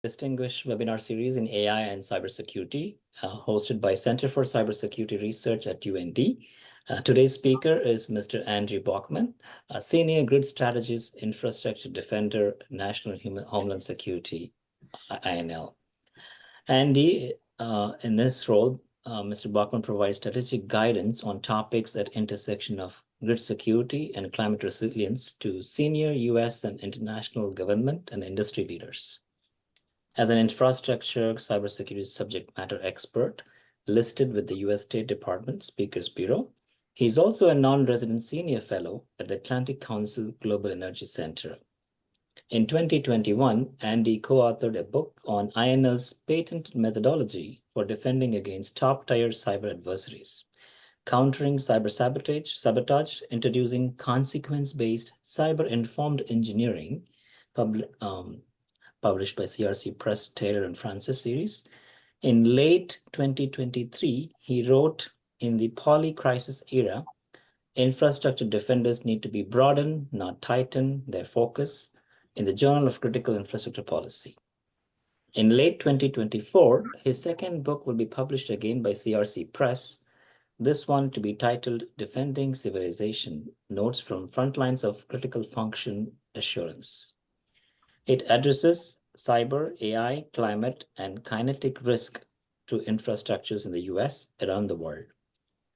Distinguished webinar series in AI and cybersecurity, hosted by Center for Cybersecurity Research at UND. Today's speaker is Mr. Andrew Bochman, a senior grid strategist, infrastructure defender, National Homeland Security, INL. Andy, in this role, Mr. Bochman provides strategic guidance on topics at intersection of grid security and climate resilience to senior US and international government and industry leaders. As an infrastructure cybersecurity subject matter expert listed with the U.S. State Department Speakers Bureau, he's also a non-resident senior fellow at the Atlantic Council Global Energy Center. In 2021, Andy co-authored a book on INL's patented methodology for defending against top-tier cyber adversaries, countering cyber sabotage, introducing consequence-based cyber-informed engineering, published by CRC Press, Taylor and Francis series. In late 2023, he wrote, in the Polycrisis Era, infrastructure defenders need to be broaden, not tighten their focus, in the Journal of Critical Infrastructure Policy. In late 2024, his second book will be published again by CRC Press, this one to be titled Defending Civilization, Notes from Frontlines of Critical Function Assurance. It addresses cyber, AI, climate, and kinetic risk to infrastructures in the US around the world.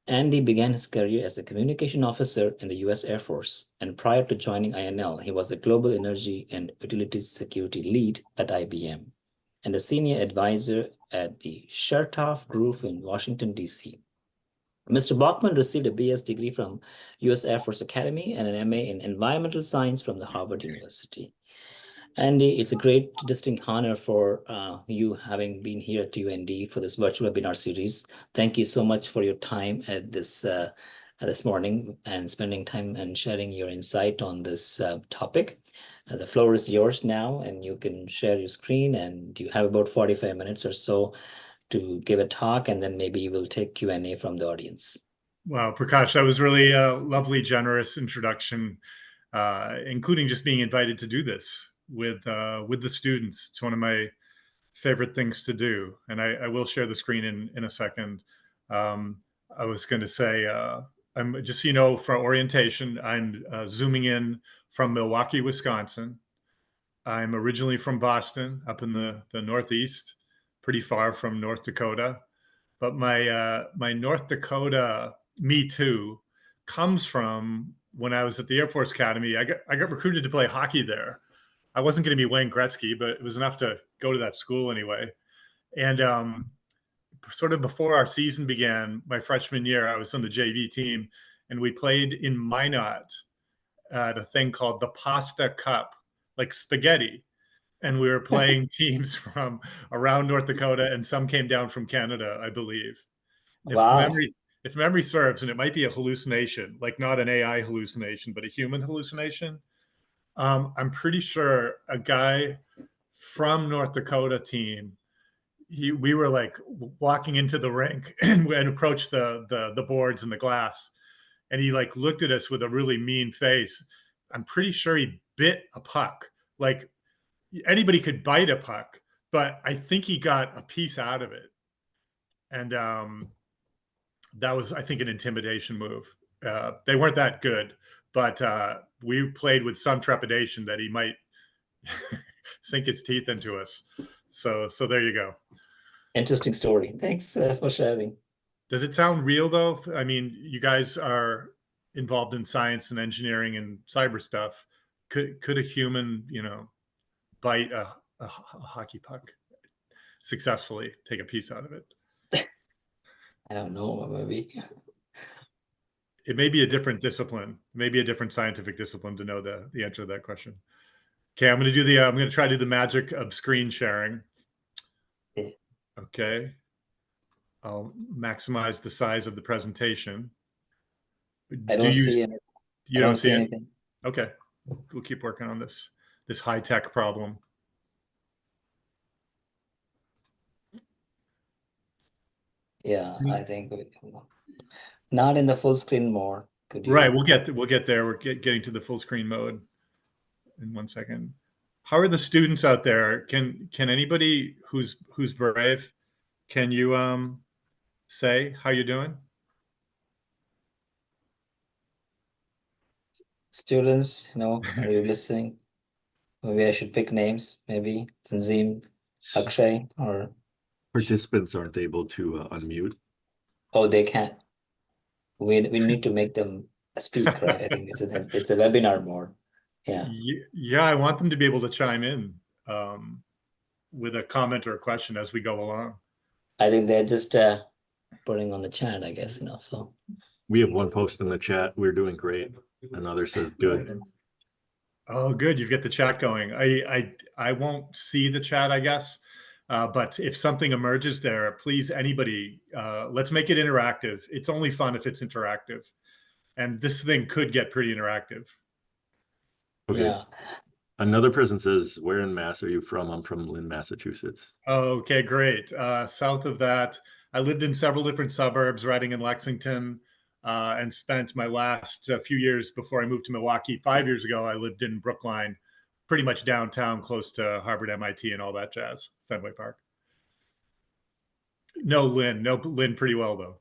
Andy began his career as a communication officer in the US Air Force, and prior to joining INL, he was a global energy and utilities security lead at IBM and a senior advisor at the Chertoff Group in Washington, D.C. Mr. Bochman received a BS degree from US Air Force Academy and an MA in environmental science from the Harvard University. Andy, it's a great, distinct honor for you having been here at UND for this virtual webinar series. Thank you so much for your time at this morning and spending time and sharing your insight on this topic. The floor is yours now, and you can share your screen, and you have about 45 minutes or so to give a talk, and then maybe we'll take Q&A from the audience. Wow, Prakash, that was really a lovely, generous introduction, including just being invited to do this with the students. It's one of my favorite things to do, and I will share the screen in a second. I was going to say, I'm just so you know, for orientation, I'm zooming in from Milwaukee, Wisconsin. I'm originally from Boston, up in the Northeast, pretty far from North Dakota. But my North Dakota Me Too comes from when I was at the Air Force Academy. I got recruited to play hockey there. I wasn't going to be Wayne Gretzky, but it was enough to go to that school anyway. And sort of before our season began, my freshman year, I was on the JV team, and we played in Minot at a thing called the Pasta Cup, like spaghetti. And we were playing teams from around North Dakota, and some came down from Canada, I believe. Wow. If memory serves, and it might be a hallucination, like not an AI hallucination, but a human hallucination, I'm pretty sure a guy from North Dakota team, we were like walking into the rink and approached the boards and the glass, and he like looked at us with a really mean face. I'm pretty sure he bit a puck. Like anybody could bite a puck, but I think he got a piece out of it. And that was, I think, an intimidation move. They weren't that good, but we played with some trepidation that he might sink his teeth into us. So there you go. Interesting story. Thanks for sharing. Does it sound real, though? I mean, you guys are involved in science and engineering and cyber stuff. Could a human, bite a hockey puck successfully, take a piece out of it? I don't know, maybe. It may be a different discipline, maybe a different scientific discipline to know the answer to that question. Okay, I'm going to try to do the magic of screen sharing. Okay. I'll maximize the size of the presentation. I don't see anything. You don't see anything? Okay. We'll keep working on this high-tech problem. Yeah, I think not in the full screen more. Could you? Right, we'll get there. We're getting to the full screen mode in 1 second. How are the students out there? Can anybody who's brave, can you say how you doing? Students, are you listening? Maybe I should pick names, maybe Tanzim, Akshay, or Participants aren't able to unmute. oh, they can't. We need to make them speak, right? I think it's a webinar more. Yeah. Yeah, I want them to be able to chime in with a comment or a question as we go along. I think they're just putting on the chat, I guess, so. We have one post in the chat. We're doing great. Another says good. Oh, good. You've got the chat going. I won't see the chat, I guess. But if something emerges there, please, anybody, let's make it interactive. It's only fun if it's interactive. And this thing could get pretty interactive. Okay. Yeah. Another person says, where in Mass are you from? I'm from Lynn, Massachusetts. Okay, great. South of that, I lived in several different suburbs, writing in Lexington, and spent my last few years before I moved to Milwaukee. 5 years ago, I lived in Brookline, pretty much downtown, close to Harvard, MIT, and all that jazz, Fenway Park. No Lynn pretty well, though.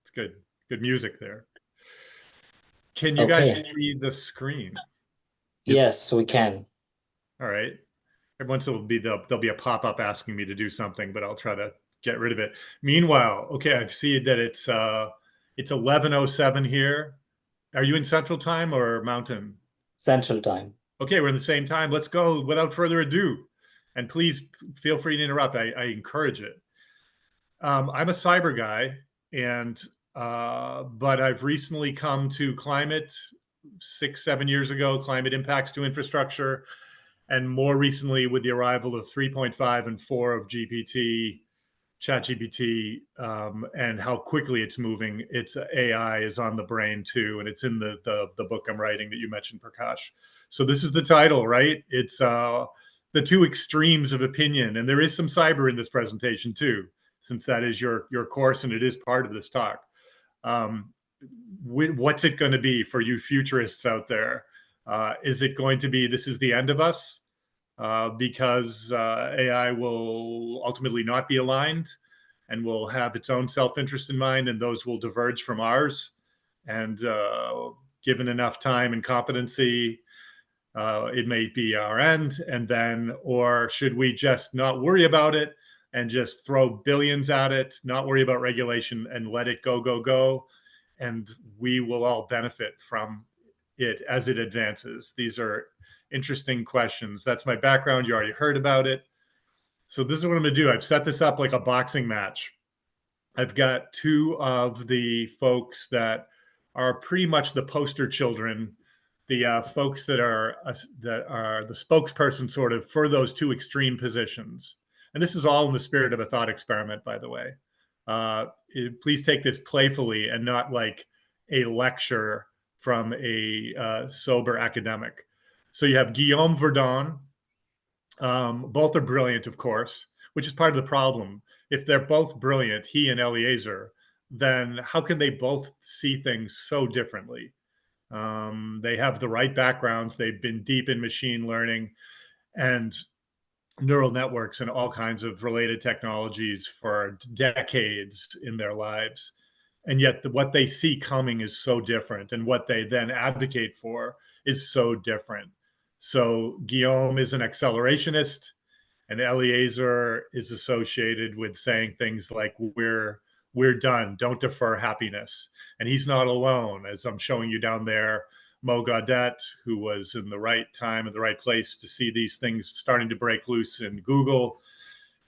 It's good. Good music there. Can you guys see the screen? Yes, we can. All right. Every once there'll be a pop-up asking me to do something, but I'll try to get rid of it. Meanwhile, okay, I see that it's 11:07 here. Are you in Central Time or Mountain? Central Time. Okay, we're in the same time. Let's go without further ado. And please feel free to interrupt. I encourage it. I'm a cyber guy, and but I've recently come to climate 6-7 years ago, climate impacts to infrastructure, and more recently with the arrival of 3.5 and 4 of GPT, ChatGPT, and how quickly it's moving. It's AI is on the brain too, and it's in the book I'm writing that you mentioned, Prakash. So this is the title, right? It's the two extremes of opinion, and there is some cyber in this presentation too, since that is your course and it is part of this talk. What's it going to be for you futurists out there? Is it going to be this is the end of us because AI will ultimately not be aligned and will have its own self-interest in mind, and those will diverge from ours? And given enough time and competency, it may be our end. And then, or should we just not worry about it and just throw billions at it, not worry about regulation, and let it go, and we will all benefit from it as it advances? These are interesting questions. That's my background. You already heard about it. So this is what I'm going to do. I've set this up like a boxing match. I've got two of the folks that are pretty much the poster children, the folks that are the spokesperson sort of for those two extreme positions. And this is all in the spirit of a thought experiment, by the way. Please take this playfully and not like a lecture from a sober academic. So you have Guillaume Verdon. Both are brilliant, of course, which is part of the problem. If they're both brilliant, he and Eliezer, then how can they both see things so differently? They have the right backgrounds. They've been deep in machine learning and neural networks and all kinds of related technologies for decades in their lives. And yet what they see coming is so different, and what they then advocate for is so different. So Guillaume is an accelerationist, and Eliezer is associated with saying things like, we're done, don't defer happiness. And he's not alone, as I'm showing you down there. Mo Gaudet, who was in the right time at the right place to see these things starting to break loose in Google,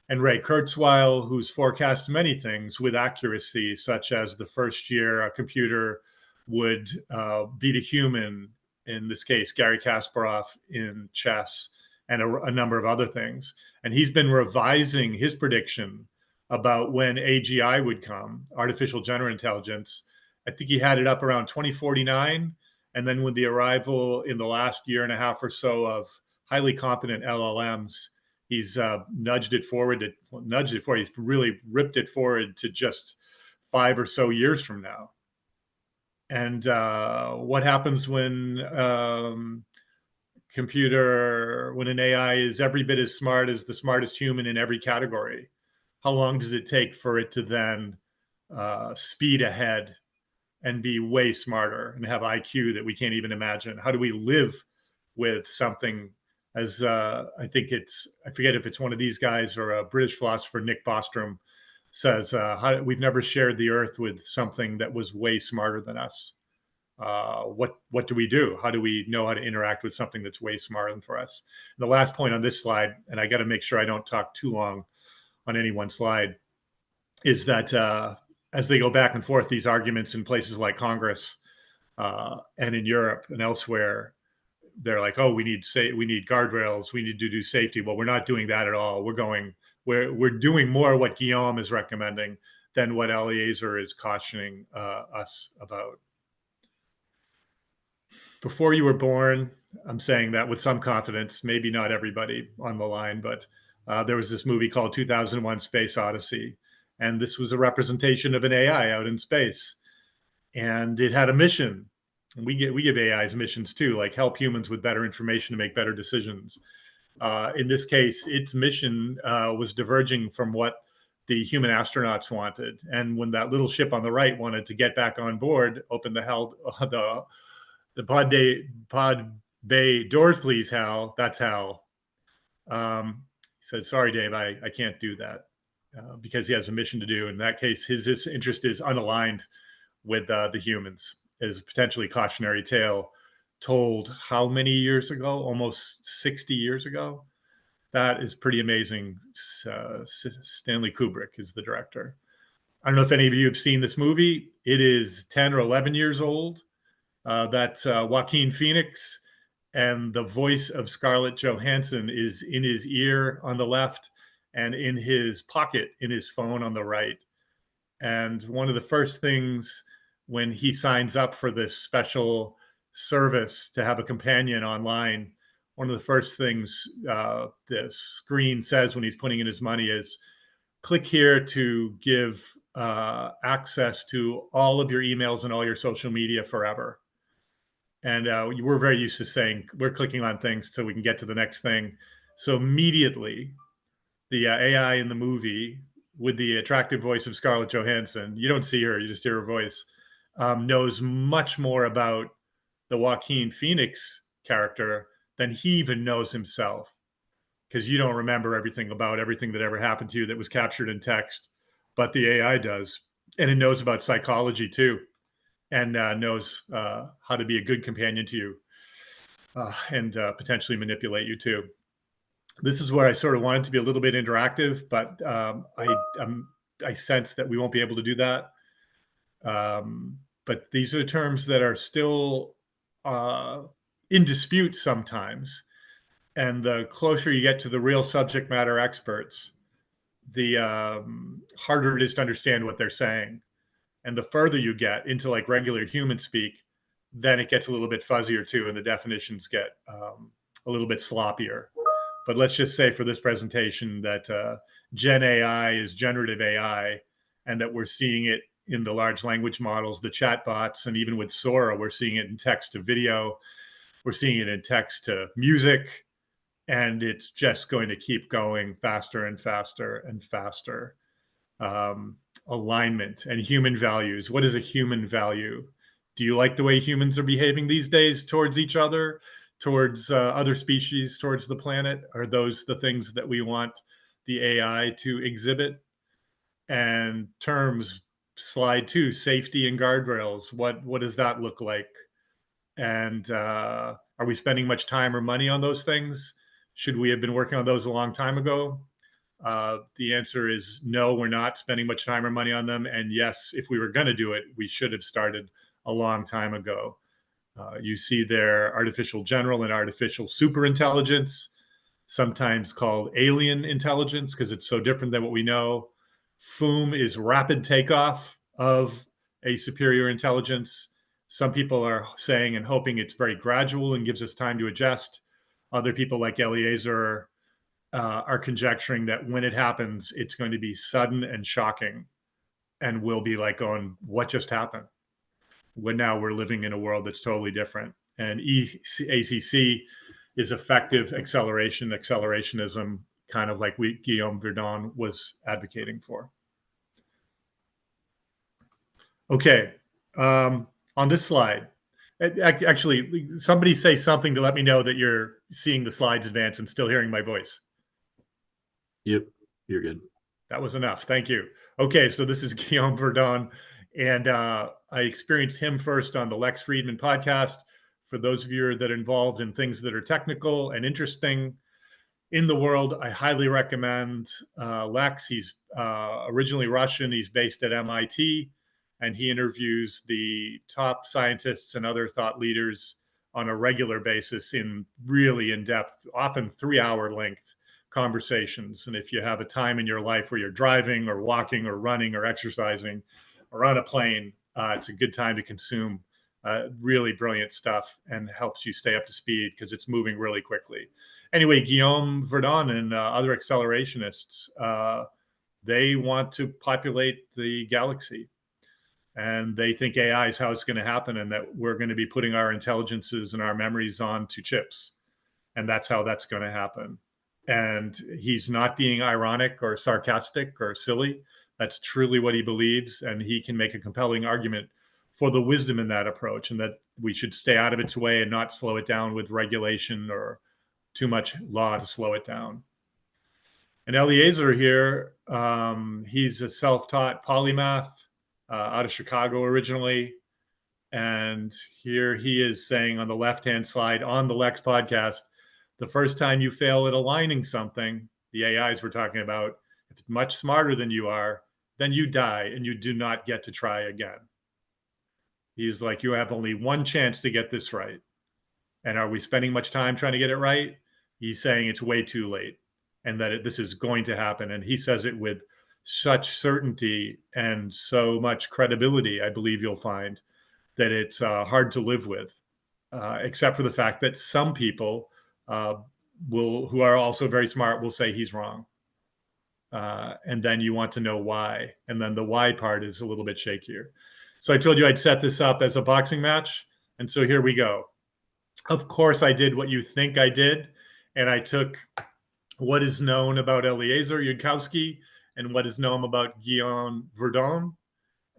and Ray Kurzweil, who's forecast many things with accuracy, such as the first year a computer would beat a human, in this case, Garry Kasparov in chess, and a number of other things. And he's been revising his prediction about when AGI would come, artificial general intelligence. I think he had it up around 2049. And then with the arrival in the last year and a half or so of highly competent LLMs, he's nudged it forward. He's really ripped it forward to just 5 or so years from now. And what happens when when an AI is every bit as smart as the smartest human in every category, how long does it take for it to then speed ahead and be way smarter and have IQ that we can't even imagine? How do we live with something as I forget if it's one of these guys or a British philosopher, Nick Bostrom, says, we've never shared the earth with something that was way smarter than us. What do we do? How do we know how to interact with something that's way smarter than for us? And the last point on this slide, and I got to make sure I don't talk too long on any one slide, is that as they go back and forth, these arguments in places like Congress and in Europe and elsewhere, they're like, oh, we need guardrails, we need to do safety. Well, we're not doing that at all. We're doing more what Guillaume is recommending than what Eliezer is cautioning us about. Before you were born, I'm saying that with some confidence, maybe not everybody on the line, but there was this movie called 2001 Space Odyssey. And this was a representation of an AI out in space. And it had a mission. And we give AIs missions too, like help humans with better information to make better decisions. In this case, its mission was diverging from what the human astronauts wanted. And when that little ship on the right wanted to get back on board, open the pod bay doors, please, Hal. That's Hal. He said, sorry, Dave, I can't do that because he has a mission to do. In that case, his interest is unaligned with the humans. Is a potentially cautionary tale told how many years ago? Almost 60 years ago. That is pretty amazing. Stanley Kubrick is the director. I don't know if any of you have seen this movie. It is 10 or 11 years old. That's Joaquin Phoenix, and the voice of Scarlett Johansson is in his ear on the left and in his pocket in his phone on the right. And one of the first things when he signs up for this special service to have a companion online, one of the first things the screen says when he's putting in his money is, click here to give access to all of your emails and all your social media forever. And we're very used to saying we're clicking on things so we can get to the next thing. So immediately, the AI in the movie with the attractive voice of Scarlett Johansson, you don't see her, you just hear her voice, knows much more about the Joaquin Phoenix character than he even knows himself, because you don't remember everything that ever happened to you that was captured in text, but the AI does. And it knows about psychology too, and knows how to be a good companion to you and potentially manipulate you too. This is where I sort of wanted to be a little bit interactive, but I sense that we won't be able to do that. But these are terms that are still in dispute sometimes. And the closer you get to the real subject matter experts, the harder it is to understand what they're saying. And the further you get into like regular human speak, then it gets a little bit fuzzier too, and the definitions get a little bit sloppier. But let's just say for this presentation that Gen AI is generative AI, and that we're seeing it in the large language models, the chatbots, and even with Sora, we're seeing it in text to video, we're seeing it in text to music, and it's just going to keep going faster and faster and faster. Alignment and human values. What is a human value? Do you like the way humans are behaving these days towards each other, towards other species, towards the planet? Are those the things that we want the AI to exhibit? And terms, slide 2, safety and guardrails. What does that look like? And are we spending much time or money on those things? Should we have been working on those a long time ago? The answer is no, we're not spending much time or money on them. And yes, if we were going to do it, we should have started a long time ago. You see there artificial general and artificial superintelligence, sometimes called alien intelligence because it's so different than what we know. FOOM is rapid takeoff of a superior intelligence. Some people are saying and hoping it's very gradual and gives us time to adjust. Other people like Eliezer are conjecturing that when it happens, it's going to be sudden and shocking, and we'll be like going, what just happened? When now we're living in a world that's totally different. And ACC is effective accelerationism, kind of like Guillaume Verdun was advocating for. Okay, on this slide, actually, somebody say something to let me know that you're seeing the slides advance and still hearing my voice. Yep, you're good. That was enough. Thank you. Okay, so this is Guillaume Verdun, and I experienced him first on the Lex Friedman podcast. For those of you that are involved in things that are technical and interesting in the world, I highly recommend Lex. He's originally Russian. He's based at MIT, and he interviews the top scientists and other thought leaders on a regular basis in really in-depth, often 3-hour length conversations. And if you have a time in your life where you're driving or walking or running or exercising or on a plane, it's a good time to consume really brilliant stuff, and helps you stay up to speed because it's moving really quickly. Anyway, Guillaume Verdun and other accelerationists, they want to populate the galaxy. And they think AI is how it's going to happen, and that we're going to be putting our intelligences and our memories onto chips. And that's how that's going to happen. And he's not being ironic or sarcastic or silly. That's truly what he believes. And he can make a compelling argument for the wisdom in that approach, and that we should stay out of its way and not slow it down with regulation or too much law to slow it down. And Eliezer here, he's a self-taught polymath out of Chicago originally. And here he is saying on the left-hand slide on the Lex podcast, the first time you fail at aligning something, the AIs we're talking about, if it's much smarter than you are, then you die and you do not get to try again. He's like, you have only one chance to get this right. And are we spending much time trying to get it right? He's saying it's way too late, and that this is going to happen. And he says it with such certainty and so much credibility, I believe you'll find, that it's hard to live with, except for the fact that some people who are also very smart will say he's wrong. And then you want to know why. And then the why part is a little bit shakier. So I told you I'd set this up as a boxing match. And so here we go. Of course, I did what you think I did. And I took what is known about Eliezer Yudkowsky and what is known about Guillaume Verdun,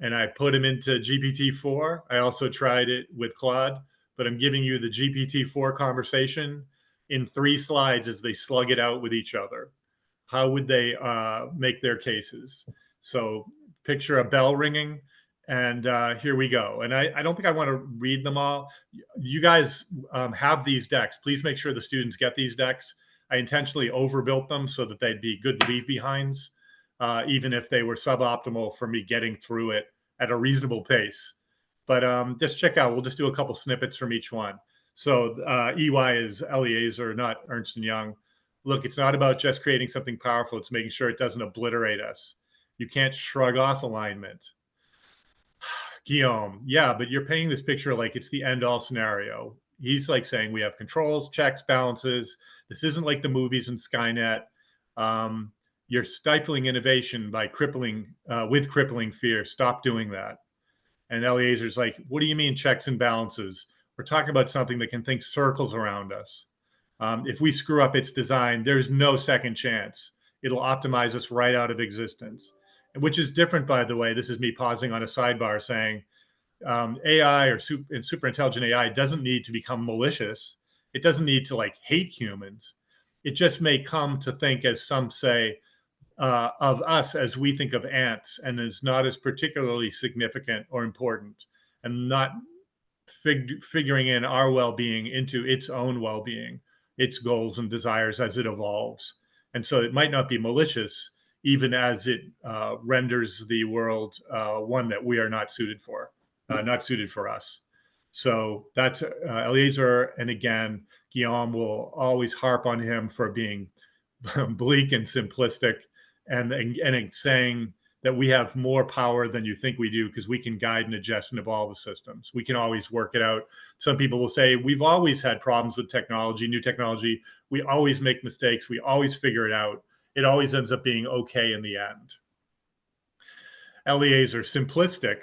and I put him into GPT-4. I also tried it with Claude, but I'm giving you the GPT-4 conversation in 3 slides as they slug it out with each other. How would they make their cases? So picture a bell ringing, and here we go. And I don't think I want to read them all. You guys have these decks. Please make sure the students get these decks. I intentionally overbuilt them so that they'd be good leave-behinds, even if they were suboptimal for me getting through it at a reasonable pace. But just check out, we'll just do a couple snippets from each one. So EY is Eliezer, not Ernst & Young. Look, it's not about just creating something powerful. It's making sure it doesn't obliterate us. You can't shrug off alignment. Guillaume, yeah, but you're painting this picture like it's the end-all scenario. He's like saying we have controls, checks, balances. This isn't like the movies and Skynet. You're stifling innovation by crippling fear. Stop doing that. And Eliezer's like, what do you mean checks and balances? We're talking about something that can think circles around us. If we screw up its design, there's no second chance. It'll optimize us right out of existence, which is different, by the way. This is me pausing on a sidebar saying AI or super intelligent AI doesn't need to become malicious. It doesn't need to like hate humans. It just may come to think, as some say, of us as we think of ants, and is not as particularly significant or important, and not figuring in our well-being into its own well-being, its goals and desires as it evolves. And so it might not be malicious, even as it renders the world one that we are not suited for us. So that's Eliezer. And again, Guillaume will always harp on him for being bleak and simplistic, and saying that we have more power than you think we do, because we can guide and adjust and evolve the systems. We can always work it out. Some people will say, we've always had problems with technology, new technology. We always make mistakes. We always figure it out. It always ends up being okay in the end. Eliezer, simplistic.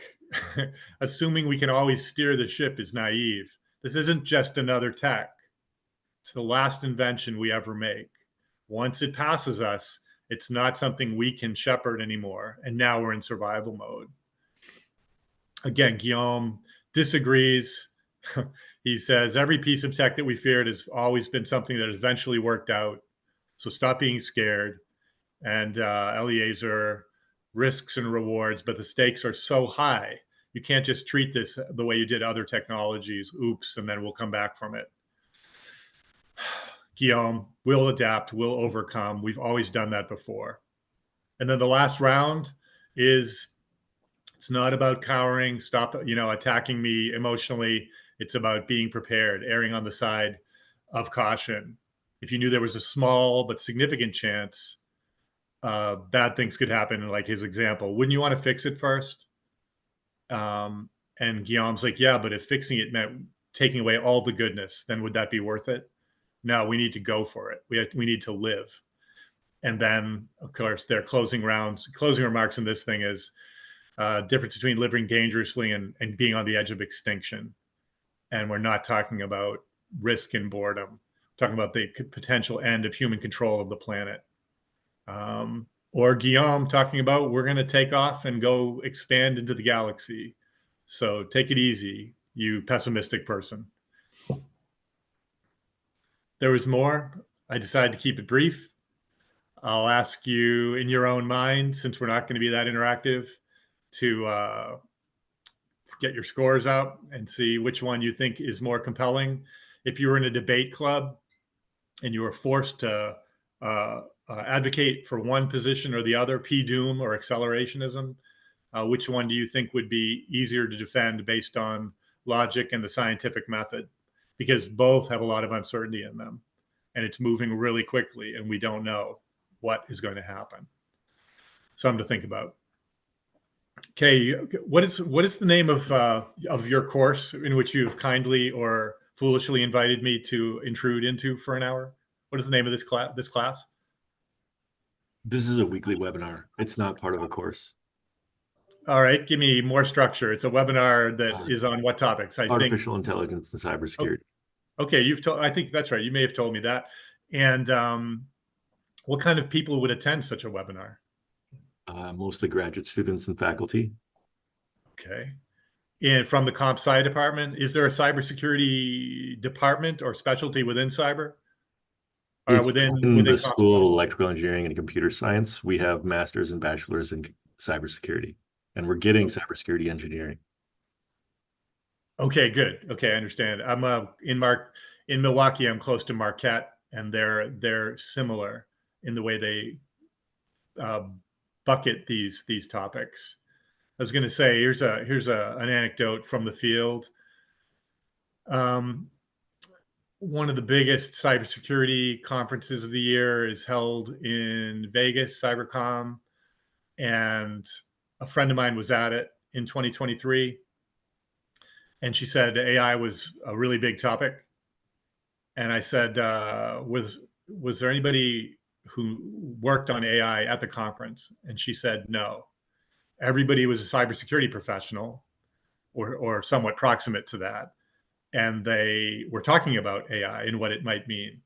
Assuming we can always steer the ship is naive. This isn't just another tech. It's the last invention we ever make. Once it passes us, it's not something we can shepherd anymore. And now we're in survival mode. Again, Guillaume disagrees. He says, every piece of tech that we feared has always been something that has eventually worked out. So stop being scared. And Eliezer, risks and rewards, but the stakes are so high. You can't just treat this the way you did other technologies. Oops, and then we'll come back from it. Guillaume, we'll adapt, we'll overcome. We've always done that before. And then the last round is, it's not about cowering, stop, attacking me emotionally. It's about being prepared, erring on the side of caution. If you knew there was a small but significant chance bad things could happen, like his example, wouldn't you want to fix it first? And Guillaume's like, yeah, but if fixing it meant taking away all the goodness, then would that be worth it? No, we need to go for it. We need to live. And then, of course, their closing remarks in this thing is difference between living dangerously and being on the edge of extinction. And we're not talking about risk and boredom. We're talking about the potential end of human control of the planet. Or Guillaume talking about, we're going to take off and go expand into the galaxy. So take it easy, you pessimistic person. There was more. I decided to keep it brief. I'll ask you in your own mind, since we're not going to be that interactive, to get your scores out and see which one you think is more compelling. If you were in a debate club and you were forced to advocate for one position or the other, P-doom or accelerationism, which one do you think would be easier to defend based on logic and the scientific method? Because both have a lot of uncertainty in them, and it's moving really quickly, and we don't know what is going to happen. Something to think about. Okay, what is the name of your course in which you've kindly or foolishly invited me to intrude into for an hour? What is the name of this class? This is a weekly webinar. It's not part of a course. All right, give me more structure. It's a webinar that is on what topics? Artificial intelligence and cybersecurity. Okay, I think that's right. You may have told me that. And what kind of people would attend such a webinar? Mostly graduate students and faculty. Okay. And from the comp sci department, is there a cybersecurity department or specialty within cyber? Within the School of Electrical Engineering and Computer Science, we have masters and bachelors in cybersecurity, and we're getting cybersecurity engineering. Okay, good. Okay, I understand. I'm in Milwaukee. I'm close to Marquette, and they're similar in the way they bucket these topics. I was going to say, here's an anecdote from the field. One of the biggest cybersecurity conferences of the year is held in Vegas, CyberCom, and a friend of mine was at it in 2023, and she said AI was a really big topic. And I said, was there anybody who worked on AI at the conference? And she said, no. Everybody was a cybersecurity professional or somewhat proximate to that. And they were talking about AI and what it might mean.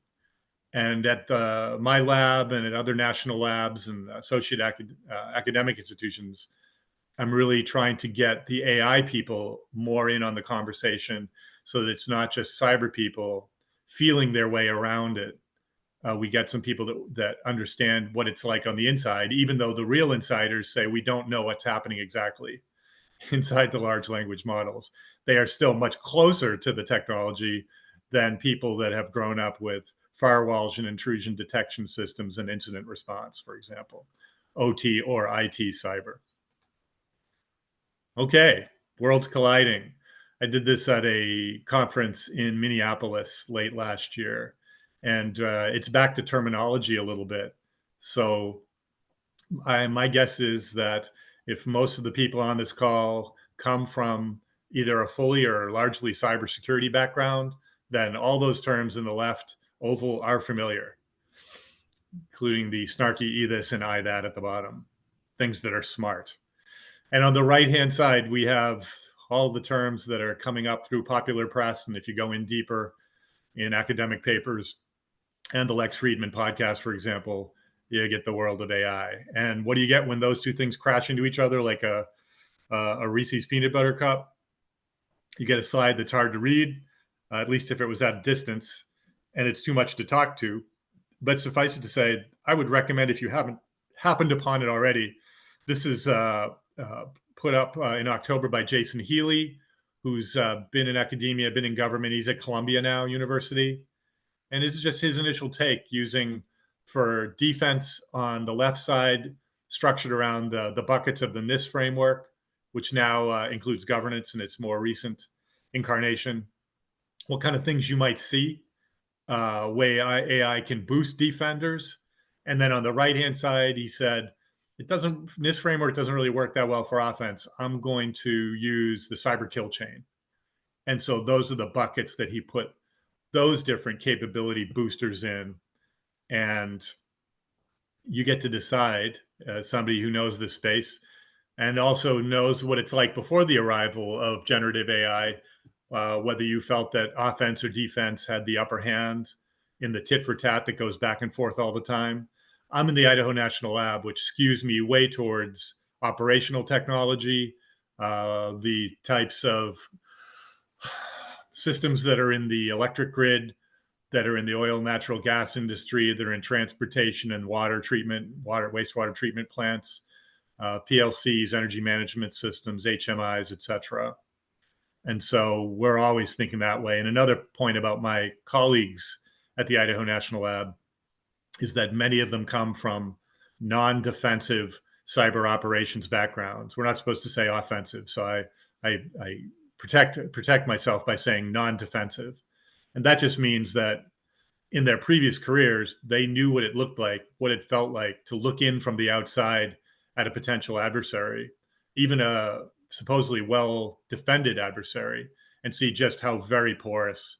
And at my lab and at other national labs and associate academic institutions, I'm really trying to get the AI people more in on the conversation so that it's not just cyber people feeling their way around it. We get some people that understand what it's like on the inside, even though the real insiders say we don't know what's happening exactly inside the large language models. They are still much closer to the technology than people that have grown up with firewalls and intrusion detection systems and incident response, for example, OT or IT cyber. Okay, worlds colliding. I did this at a conference in Minneapolis late last year, and it's back to terminology a little bit. So my guess is that if most of the people on this call come from either a fully or largely cybersecurity background, then all those terms in the left oval are familiar, including the snarky this and that at the bottom, things that are smart. And on the right-hand side, we have all the terms that are coming up through popular press. And if you go in deeper, in academic papers and the Lex Friedman podcast, for example, you get the world of AI. And what do you get when those two things crash into each other like a Reese's peanut butter cup? You get a slide that's hard to read, at least if it was at a distance, and it's too much to talk to. But suffice it to say, I would recommend, if you haven't happened upon it already, this is put up in October by Jason Healy, who's been in academia, been in government. He's at Columbia now University. And this is just his initial take, using for defense on the left side, structured around the buckets of the NIST framework, which now includes governance in its more recent incarnation. What kind of things you might see, way AI can boost defenders. And then on the right-hand side, he said, NIST framework doesn't really work that well for offense. I'm going to use the cyber kill chain. And so those are the buckets that he put those different capability boosters in. And you get to decide, as somebody who knows this space and also knows what it's like before the arrival of generative AI, whether you felt that offense or defense had the upper hand in the tit for tat that goes back and forth all the time. I'm in the Idaho National Lab, which skews me way towards operational technology, the types of systems that are in the electric grid, that are in the oil and natural gas industry, that are in transportation and water treatment, wastewater treatment plants, PLCs, energy management systems, HMIs, etc. And so we're always thinking that way. And another point about my colleagues at the Idaho National Lab is that many of them come from non-defensive cyber operations backgrounds. We're not supposed to say offensive, so I protect myself by saying non-defensive. And that just means that in their previous careers, they knew what it looked like, what it felt like to look in from the outside at a potential adversary, even a supposedly well-defended adversary, and see just how very porous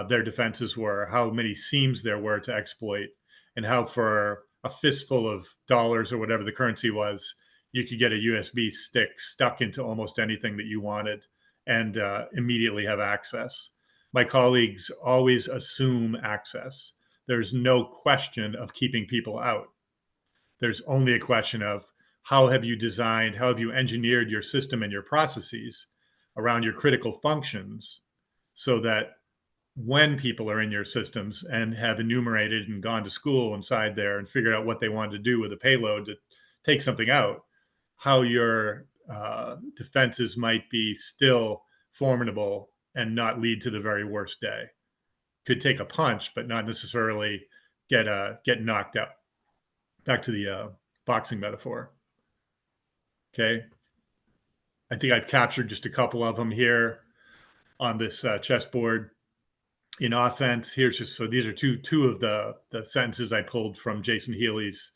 their defenses were, how many seams there were to exploit, and how for a fistful of dollars or whatever the currency was, you could get a USB stick stuck into almost anything that you wanted and immediately have access. My colleagues always assume access. There's no question of keeping people out. There's only a question of how have you designed, how have you engineered your system and your processes around your critical functions so that when people are in your systems and have enumerated and gone to school inside there and figured out what they wanted to do with a payload to take something out, how your defenses might be still formidable and not lead to the very worst day. Could take a punch, but not necessarily get knocked out. Back to the boxing metaphor. Okay. I think I've captured just a couple of them here on this chessboard. In offense, here's just, so these are two of the sentences I pulled from Jason Healy's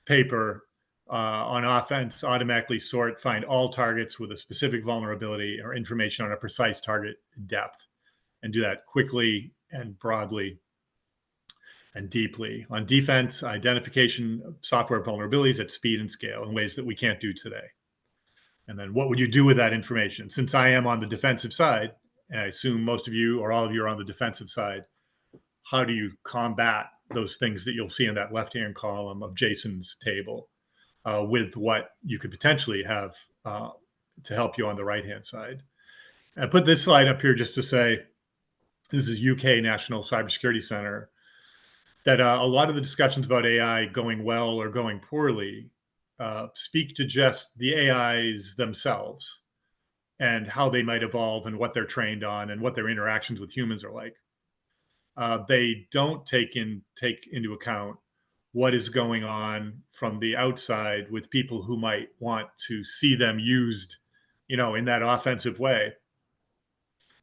paper. On offense, automatically sort, find all targets with a specific vulnerability or information on a precise target depth, and do that quickly and broadly and deeply. On defense, identification of software vulnerabilities at speed and scale in ways that we can't do today. And then what would you do with that information? Since I am on the defensive side, and I assume most of you or all of you are on the defensive side, how do you combat those things that you'll see in that left-hand column of Jason's table with what you could potentially have to help you on the right-hand side? I put this slide up here just to say, this is UK National Cybersecurity Center, that a lot of the discussions about AI going well or going poorly speak to just the AIs themselves and how they might evolve and what they're trained on and what their interactions with humans are like. They don't take into account what is going on from the outside with people who might want to see them used, in that offensive way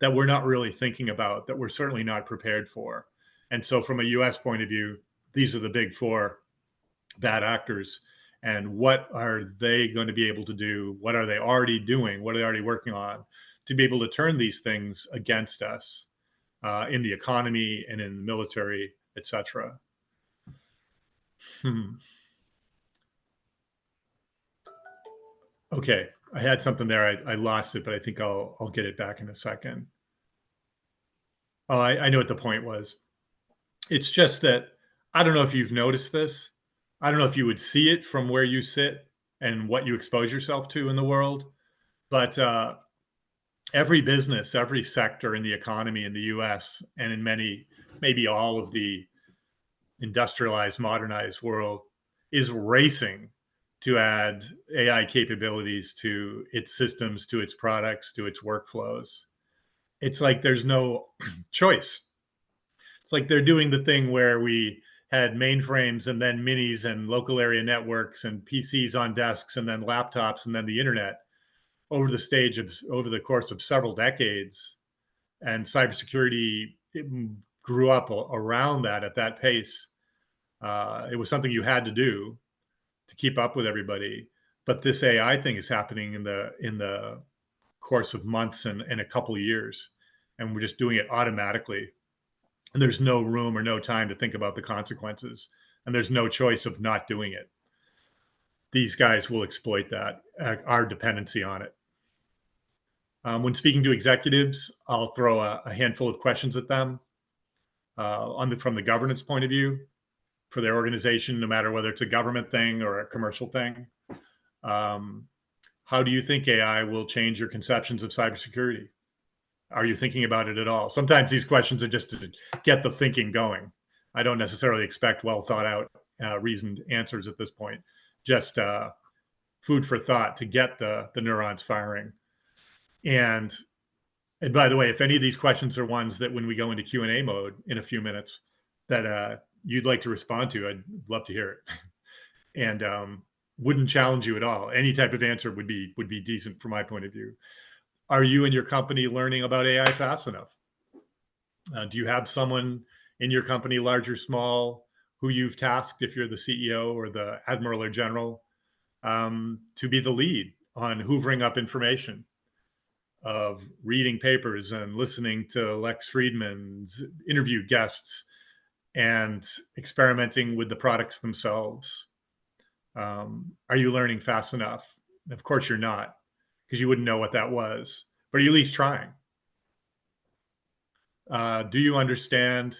that we're not really thinking about, that we're certainly not prepared for. And so from a US point of view, these are the big four bad actors. And what are they going to be able to do? What are they already doing? What are they already working on to be able to turn these things against us in the economy and in the military, etc.? Okay, I had something there. I lost it, but I think I'll get it back in a second. Oh, I know what the point was. It's just that I don't know if you've noticed this. I don't know if you would see it from where you sit and what you expose yourself to in the world, but every business, every sector in the economy in the US and in many, maybe all of the industrialized, modernized world is racing to add AI capabilities to its systems, to its products, to its workflows. It's like there's no choice. It's like they're doing the thing where we had mainframes and then minis and local area networks and PCs on desks and then laptops and then the internet over the course of several decades. And cybersecurity grew up around that at that pace. It was something you had to do to keep up with everybody. But this AI thing is happening in the course of months and a couple of years, and we're just doing it automatically. And there's no room or no time to think about the consequences, and there's no choice of not doing it. These guys will exploit that, our dependency on it. When speaking to executives, I'll throw a handful of questions at them from the governance point of view for their organization, no matter whether it's a government thing or a commercial thing. How do you think AI will change your conceptions of cybersecurity? Are you thinking about it at all? Sometimes these questions are just to get the thinking going. I don't necessarily expect well thought out, reasoned answers at this point. Just food for thought to get the neurons firing. And by the way, if any of these questions are ones that when we go into Q&A mode in a few minutes that you'd like to respond to, I'd love to hear it. And wouldn't challenge you at all. Any type of answer would be decent from my point of view. Are you and your company learning about AI fast enough? Do you have someone in your company, large or small, who you've tasked, if you're the CEO or the admiral or general, to be the lead on hoovering up information, of reading papers and listening to Lex Friedman's interview guests and experimenting with the products themselves? Are you learning fast enough? Of course you're not, because you wouldn't know what that was, but are you at least trying? Do you understand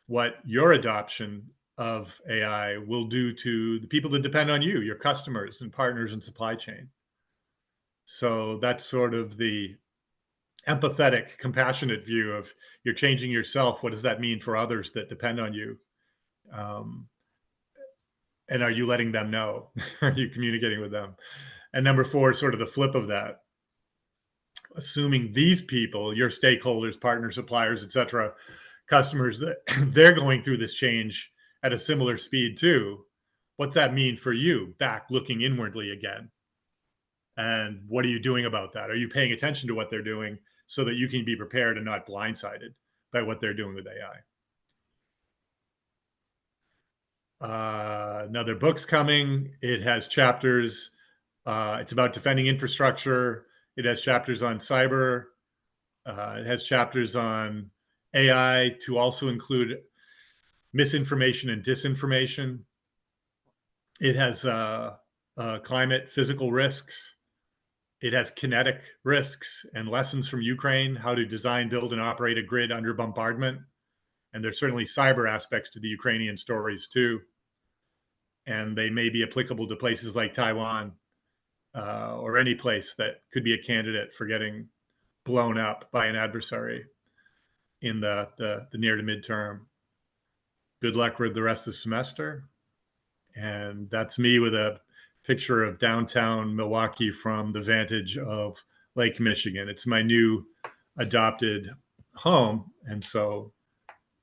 what your adoption of AI will do to the people that depend on you, your customers and partners and supply chain? So that's sort of the empathetic, compassionate view of you're changing yourself. What does that mean for others that depend on you? And are you letting them know? Are you communicating with them? And number 4, sort of the flip of that, assuming these people, your stakeholders, partners, suppliers, etc., customers, that they're going through this change at a similar speed too. What's that mean for you, back looking inwardly again? And what are you doing about that? Are you paying attention to what they're doing so that you can be prepared and not blindsided by what they're doing with AI? Another book's coming. It has chapters. It's about defending infrastructure. It has chapters on cyber. It has chapters on AI to also include misinformation and disinformation. It has climate, physical risks. It has kinetic risks and lessons from Ukraine, how to design, build, and operate a grid under bombardment. And there's certainly cyber aspects to the Ukrainian stories too. And they may be applicable to places like Taiwan or any place that could be a candidate for getting blown up by an adversary in the near to midterm. Good luck with the rest of the semester. And that's me with a picture of downtown Milwaukee from the vantage of Lake Michigan. It's my new adopted home. And so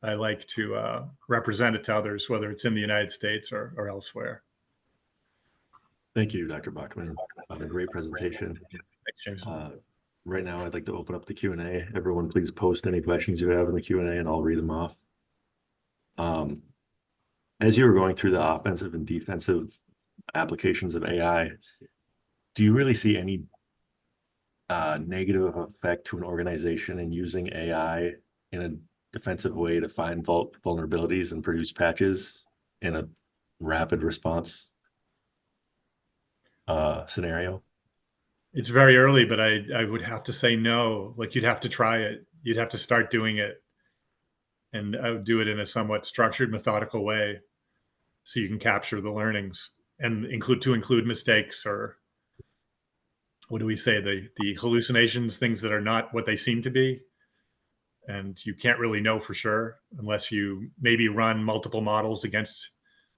I like to represent it to others, whether it's in the United States or elsewhere. Thank you, Dr. Bochman. A great presentation. Thanks, James. Right now, I'd like to open up the Q&A. Everyone, please post any questions you have in the Q&A, and I'll read them off. As you were going through the offensive and defensive applications of AI, do you really see any negative effect to an organization in using AI in a defensive way to find vulnerabilities and produce patches in a rapid response scenario? It's very early, but I would have to say no. Like, you'd have to try it. You'd have to start doing it. and I would do it in a somewhat structured, methodical way, so you can capture the learnings and include mistakes, or what do we say, the hallucinations, things that are not what they seem to be, and you can't really know for sure unless you maybe run multiple models against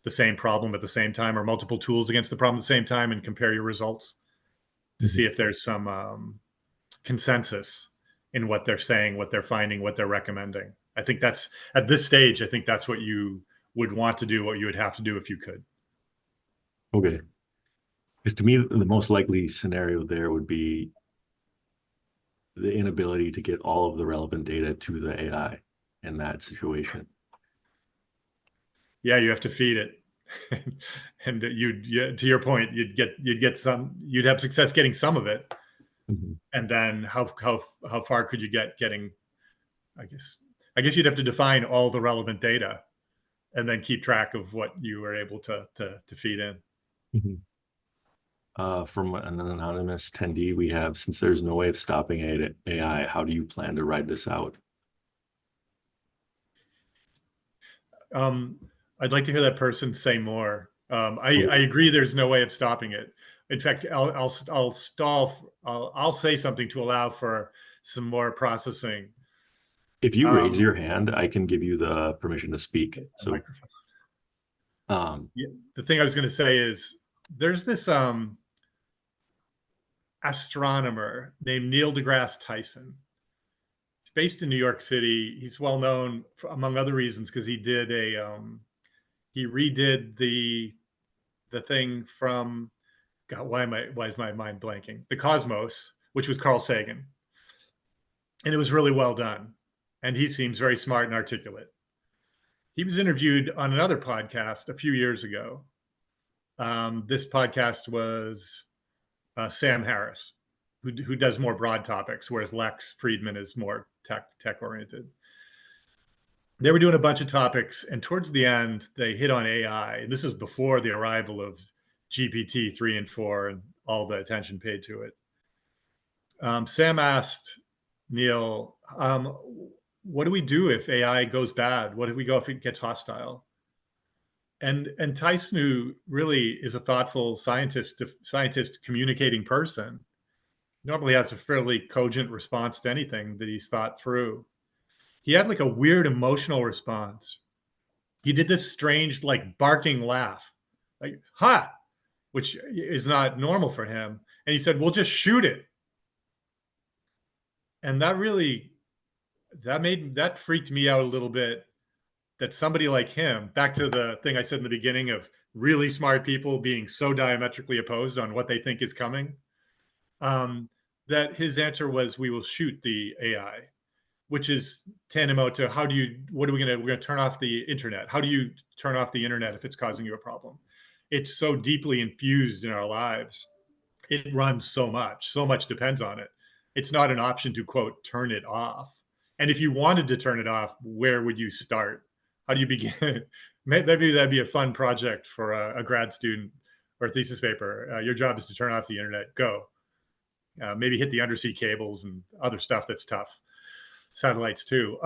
the same problem at the same time, or multiple tools against the problem at the same time, and compare your results to see if there's some consensus in what they're saying, what they're finding, what they're recommending. I think that's, at this stage, I think that's what you would want to do, what you would have to do if you could. Okay. Because to me, the most likely scenario there would be the inability to get all of the relevant data to the AI in that situation. Yeah, you have to feed it. And to your point, you'd have success getting some of it. And then how far could you get getting, I guess you'd have to define all the relevant data and then keep track of what you were able to feed in. From an anonymous attendee, we have, since there's no way of stopping AI, how do you plan to ride this out? I'd like to hear that person say more. I agree there's no way of stopping it. In fact, I'll say something to allow for some more processing. If you raise your hand, I can give you the permission to speak. So, the thing I was going to say is, there's this astronomer named Neil deGrasse Tyson. He's based in New York City. He's well known for, among other reasons, because he did he redid the thing from, God, why is my mind blanking? The Cosmos, which was Carl Sagan. And it was really well done. And he seems very smart and articulate. He was interviewed on another podcast a few years ago. This podcast was Sam Harris, who does more broad topics, whereas Lex Friedman is more tech oriented. They were doing a bunch of topics, and towards the end, they hit on AI. And this is before the arrival of GPT 3 and 4 and all the attention paid to it. Sam asked Neil, what do we do if AI goes bad? What do we go if it gets hostile? And Tyson, who really is a thoughtful scientist communicating person, normally has a fairly cogent response to anything that he's thought through. He had like a weird emotional response. He did this strange, like, barking laugh, like, ha, which is not normal for him. And he said, "We'll just shoot it." And that freaked me out a little bit, that somebody like him, back to the thing I said in the beginning of really smart people being so diametrically opposed on what they think is coming, that his answer was, "We will shoot the AI," which is tantamount to, we're going to turn off the internet. How do you turn off the internet if it's causing you a problem? It's so deeply infused in our lives. It runs so much depends on it. It's not an option to, quote, turn it off. And if you wanted to turn it off, where would you start? How do you begin? Maybe that'd be a fun project for a grad student or a thesis paper. Your job is to turn off the internet. Go. Maybe hit the undersea cables and other stuff that's tough. Satellites too.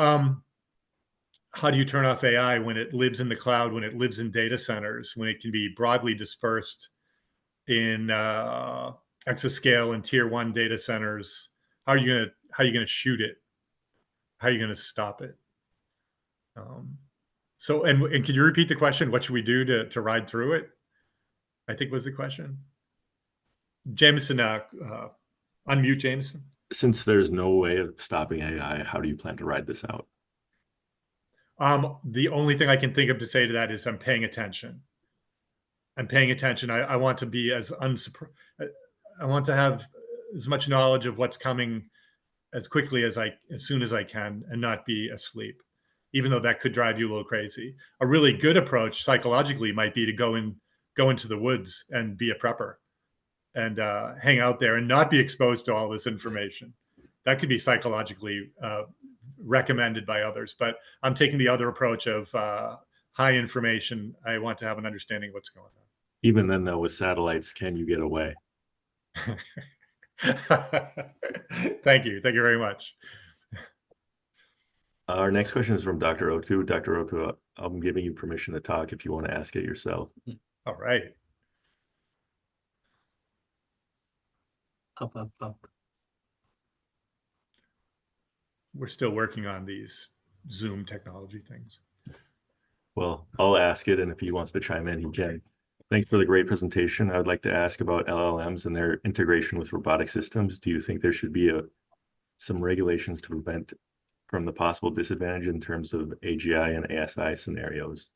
How do you turn off AI when it lives in the cloud, when it lives in data centers, when it can be broadly dispersed in exascale and tier 1 data centers? How are you going to shoot it? How are you going to stop it? So, and can you repeat the question? What should we do to ride through it? I think was the question. Jameson, unmute Jameson. Since there's no way of stopping AI, how do you plan to ride this out? The only thing I can think of to say to that is I'm paying attention. I'm paying attention. I want to be I want to have as much knowledge of what's coming as quickly as soon as I can, and not be asleep, even though that could drive you a little crazy. A really good approach psychologically might be to go into the woods and be a prepper and hang out there and not be exposed to all this information. That could be psychologically recommended by others, but I'm taking the other approach of high information. I want to have an understanding of what's going on. Even then, though, with satellites, can you get away? Thank you very much. Our next question is from Dr. Oku. Dr. Oku, I'm giving you permission to talk if you want to ask it yourself. All right. Up. We're still working on these Zoom technology things. Well, I'll ask it, and if he wants to chime in, he can. Thanks for the great presentation. I would like to ask about LLMs and their integration with robotic systems. Do you think there should be some regulations to prevent from the possible disadvantage in terms of AGI and ASI scenarios?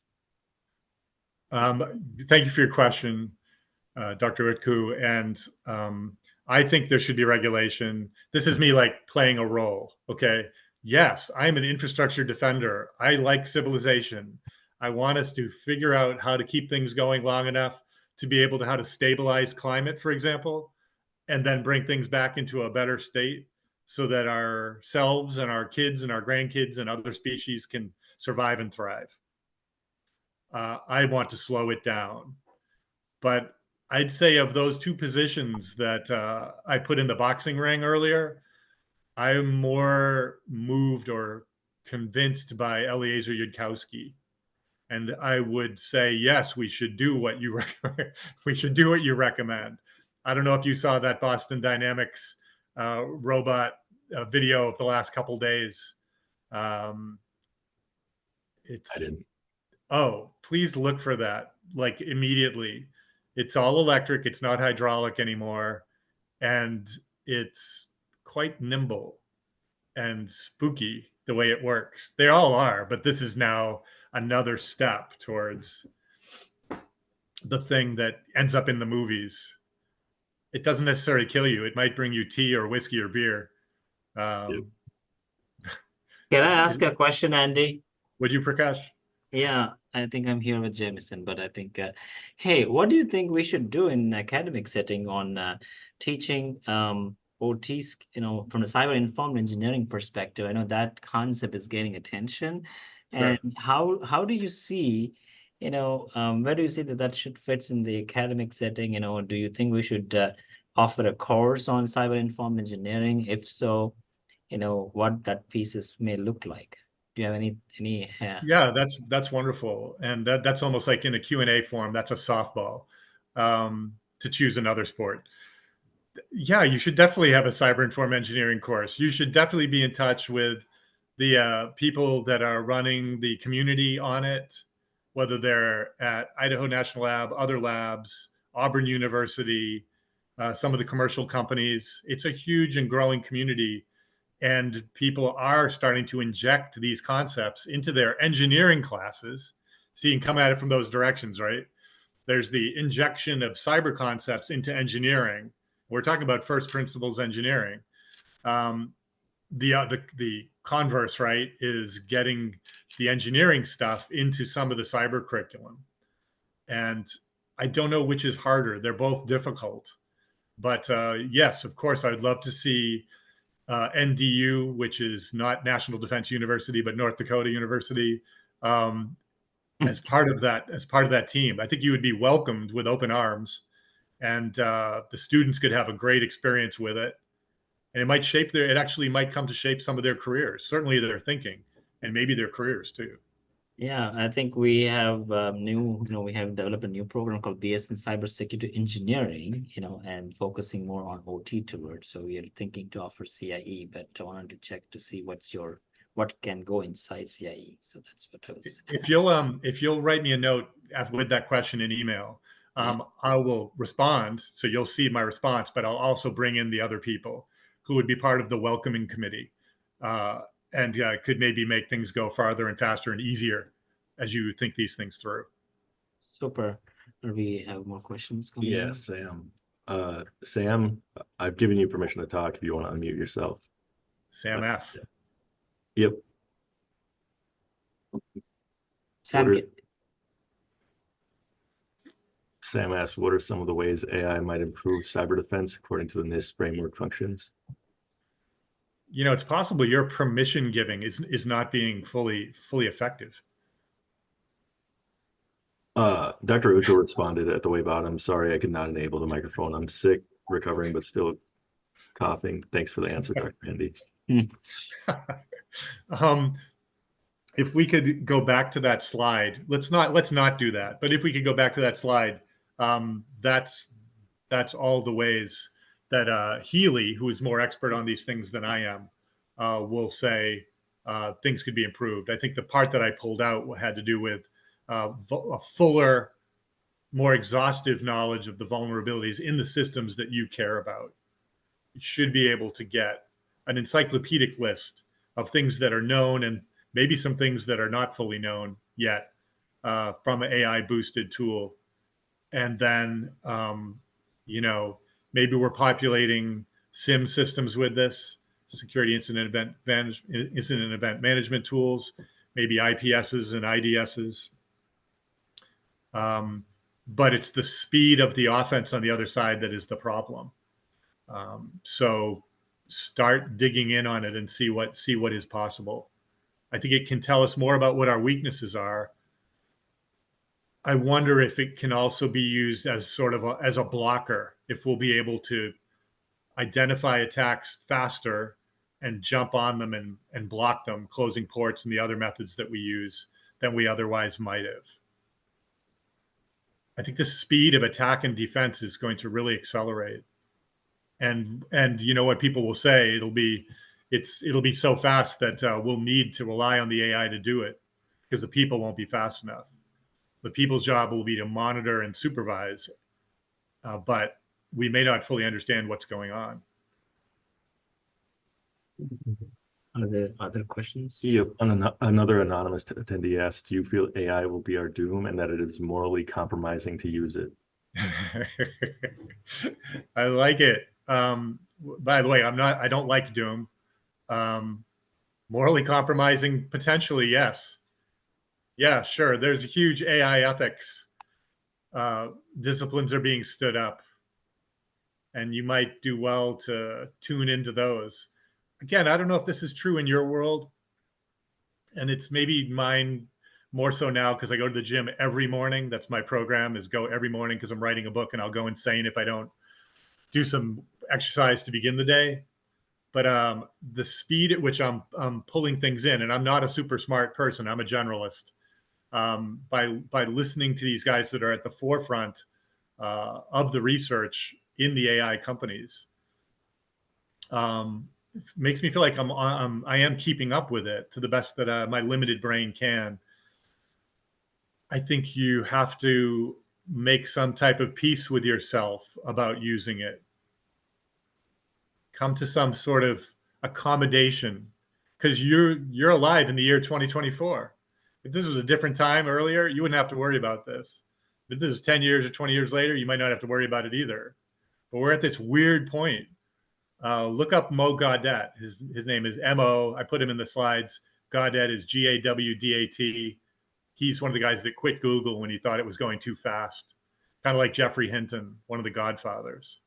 Thank you for your question, Dr. Itku. And I think there should be regulation. This is me like playing a role, okay? Yes, I'm an infrastructure defender. I like civilization. I want us to figure out how to keep things going long enough to be able to how to stabilize climate, for example, and then bring things back into a better state so that ourselves and our kids and our grandkids and other species can survive and thrive. I want to slow it down. But I'd say of those two positions that I put in the boxing ring earlier, I'm more moved or convinced by Eliezer Yudkowsky. And I would say, yes, we should do what you recommend. I don't know if you saw that Boston Dynamics robot video of the last couple days. I didn't. Oh, please look for that, like immediately. It's all electric. It's not hydraulic anymore. And it's quite nimble and spooky the way it works. They all are, but this is now another step towards the thing that ends up in the movies. It doesn't necessarily kill you. It might bring you tea or whiskey or beer. Can I ask a question, Andy? Would you, Prakash? Yeah, I think I'm here with Jameson, but I think, hey, what do you think we should do in academic setting on teaching OTs, from a cyber-informed engineering perspective? I know that concept is gaining attention. Sure. And how do you see, where do you see that should fits in the academic setting? Do you think we should offer a course on cyber-informed engineering? If so, what that pieces may look like? Do you have any? Yeah, that's wonderful, and that's almost like in a Q&A form. That's a softball to choose another sport. Yeah, you should definitely have a cyber-informed engineering course. You should definitely be in touch with the people that are running the community on it, whether they're at Idaho National Lab, other labs, Auburn University, some of the commercial companies. It's a huge and growing community. And people are starting to inject these concepts into their engineering classes. So you can come at it from those directions, right? There's the injection of cyber concepts into engineering. We're talking about first principles engineering. The converse, right, is getting the engineering stuff into some of the cyber curriculum. And I don't know which is harder. They're both difficult. But yes, of course, I'd love to see NDU, which is not National Defense University, but North Dakota University, as part of that team. I think you would be welcomed with open arms, and the students could have a great experience with it. And it actually might come to shape some of their careers, certainly their thinking, and maybe their careers too. Yeah, I think we have we have developed a new program called BS in Cybersecurity Engineering, and focusing more on OT towards. So we are thinking to offer CIE, but I wanted to check to see what can go inside CIE. So that's what I was. If you'll write me a note with that question in email, I will respond. So you'll see my response, but I'll also bring in the other people who would be part of the welcoming committee. And could maybe make things go farther and faster and easier as you think these things through. Super. Do we have more questions coming in? Yeah, Sam. Sam, I've given you permission to talk if you want to unmute yourself. Sam F. Yep. Sam asks, what are some of the ways AI might improve cyber defense according to the NIST framework functions? It's possible your permission giving is not being fully effective. Dr. Uto responded at the way bottom. Sorry, I could not enable the microphone. I'm sick, recovering, but still coughing. Thanks for the answer, Dr. Andy. if we could go back to that slide, let's not do that. But if we could go back to that slide, that's all the ways that Healy, who is more expert on these things than I am, will say things could be improved. I think the part that I pulled out had to do with a fuller, more exhaustive knowledge of the vulnerabilities in the systems that you care about. You should be able to get an encyclopedic list of things that are known and maybe some things that are not fully known yet from an AI boosted tool. And then, maybe we're populating SIM systems with this, security incident event management tools, maybe IPSs and IDSs. But it's the speed of the offense on the other side that is the problem. So start digging in on it and see what is possible. I think it can tell us more about what our weaknesses are. I wonder if it can also be used as sort of as a blocker, if we'll be able to identify attacks faster and jump on them and block them, closing ports and the other methods that we use than we otherwise might have. I think the speed of attack and defense is going to really accelerate. And you know what people will say, it'll be so fast that we'll need to rely on the AI to do it because the people won't be fast enough. The people's job will be to monitor and supervise, but we may not fully understand what's going on. Are there other questions? Yeah, another anonymous attendee asked, do you feel AI will be our doom and that it is morally compromising to use it? I like it. By the way, I don't like doom. Morally compromising, potentially, yes. Yeah, sure. There's a huge AI ethics. Disciplines are being stood up. And you might do well to tune into those. Again, I don't know if this is true in your world. And it's maybe mine more so now because I go to the gym every morning. That's my program, is go every morning because I'm writing a book and I'll go insane if I don't do some exercise to begin the day. But the speed at which I'm pulling things in, and I'm not a super smart person, I'm a generalist. By listening to these guys that are at the forefront of the research in the AI companies, makes me feel like I am keeping up with it to the best that my limited brain can. I think you have to make some type of peace with yourself about using it. Come to some sort of accommodation, because you're alive in the year 2024. If this was a different time earlier, you wouldn't have to worry about this. If this is 10 years or 20 years later, you might not have to worry about it either. But we're at this weird point. Look up Mo Gaudet. His name is M-O. I put him in the slides. Gaudet is Gawdat. He's one of the guys that quit Google when he thought it was going too fast. Kind of like Geoffrey Hinton, one of the godfathers.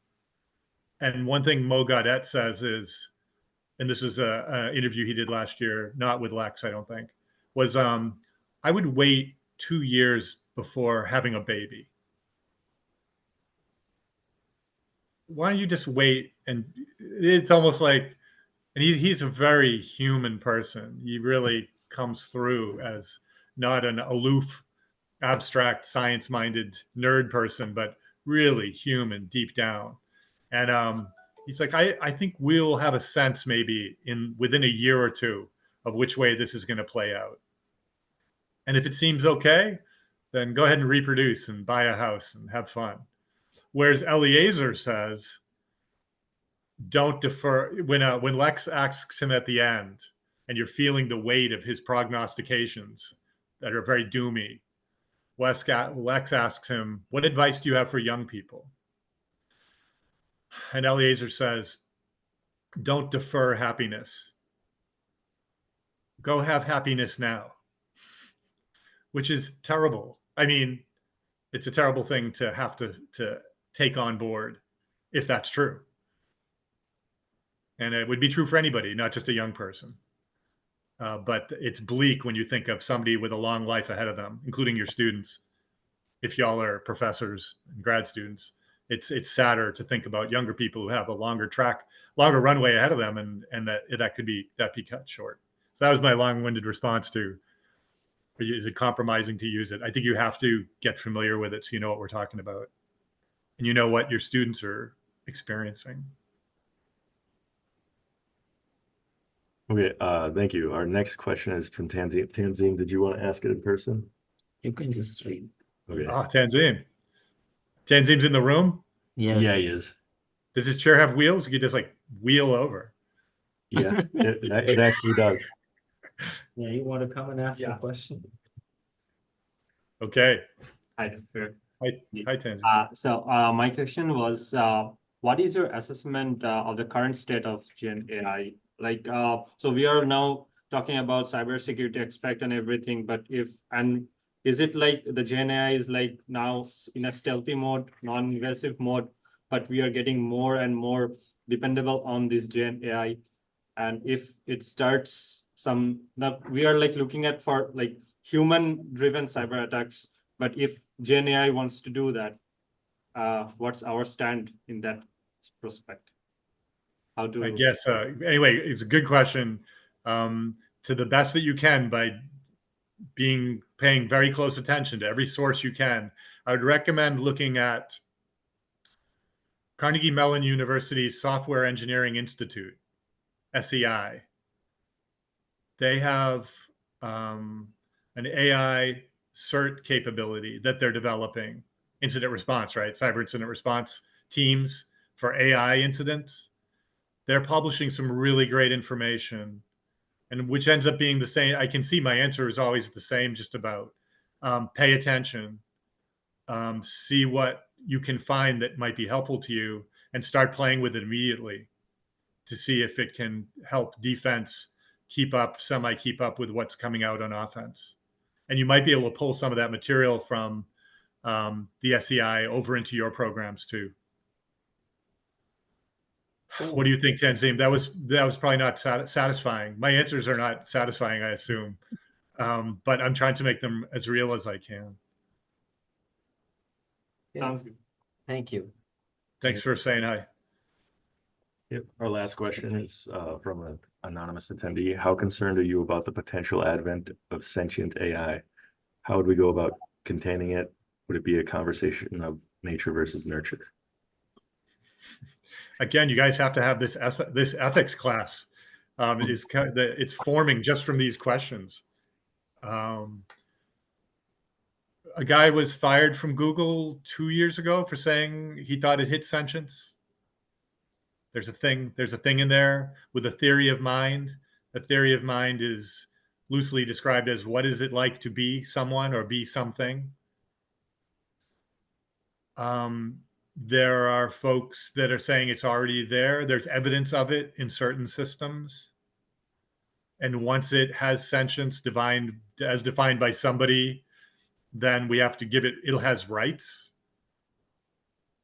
And one thing Mo Gaudet says is, and this is an interview he did last year, not with Lex, I don't think, was I would wait 2 years before having a baby. Why don't you just wait? And it's almost like, and he's a very human person. He really comes through as not an aloof, abstract, science-minded nerd person, but really human deep down. And he's like, I think we'll have a sense maybe within a year or two of which way this is going to play out. And if it seems okay, then go ahead and reproduce and buy a house and have fun. Whereas Eliezer says, don't defer. When Lex asks him at the end, and you're feeling the weight of his prognostications that are very doomy, Lex asks him, what advice do you have for young people? And Eliezer says, don't defer happiness. Go have happiness now, which is terrible. I mean, it's a terrible thing to have to take on board if that's true. And it would be true for anybody, not just a young person. But it's bleak when you think of somebody with a long life ahead of them, including your students. If y'all are professors and grad students, it's sadder to think about younger people who have a longer runway ahead of them, and that could be cut short. So that was my long-winded response to Or is it compromising to use it? I think you have to get familiar with it so you know what we're talking about. And you know what your students are experiencing. Okay, thank you. Our next question is from Tanzim. Tanzim, did you want to ask it in person? You can just read. Okay. Ah, Tanzim. Tanzim's in the room? Yes. Yeah, he is. Does his chair have wheels? You could just like wheel over. Yeah, it actually does. Yeah, you want to come and ask Yeah. a question? Okay. Hi, sir. Hi, Tanzim. So my question was, what is your assessment of the current state of Gen AI? Like, so we are now talking about cybersecurity aspect and everything, but is it like the Gen AI is like now in a stealthy mode, non-invasive mode, but we are getting more and more dependable on this Gen AI? And if it starts we are like looking at for like human-driven cyber attacks, but if Gen AI wants to do that, what's our stand in that prospect? How do I guess, anyway, it's a good question. To the best that you can by paying very close attention to every source you can, I would recommend looking at Carnegie Mellon University's Software Engineering Institute, SEI. They have an AI CERT capability that they're developing, incident response, right? Cyber incident response teams for AI incidents. They're publishing some really great information, and which ends up being the same. I can see my answer is always the same, just about. Pay attention, see what you can find that might be helpful to you, and start playing with it immediately to see if it can help defense keep up with what's coming out on offense. And you might be able to pull some of that material from the SEI over into your programs too. What do you think, Tanzim? That was probably not satisfying. My answers are not satisfying, I assume, but I'm trying to make them as real as I can. Sounds good. Thank you. Thanks for saying hi. Yep. Our last question is from an anonymous attendee. How concerned are you about the potential advent of sentient AI? How would we go about containing it? Would it be a conversation of nature versus nurture? Again, you guys have to have this ethics class. It's forming just from these questions. A guy was fired from Google 2 years ago for saying he thought it hit sentience. There's a thing in there with a theory of mind. A theory of mind is loosely described as what is it like to be someone or be something. There are folks that are saying it's already there. There's evidence of it in certain systems. And once it has sentience as defined by somebody, then we have to give it has rights.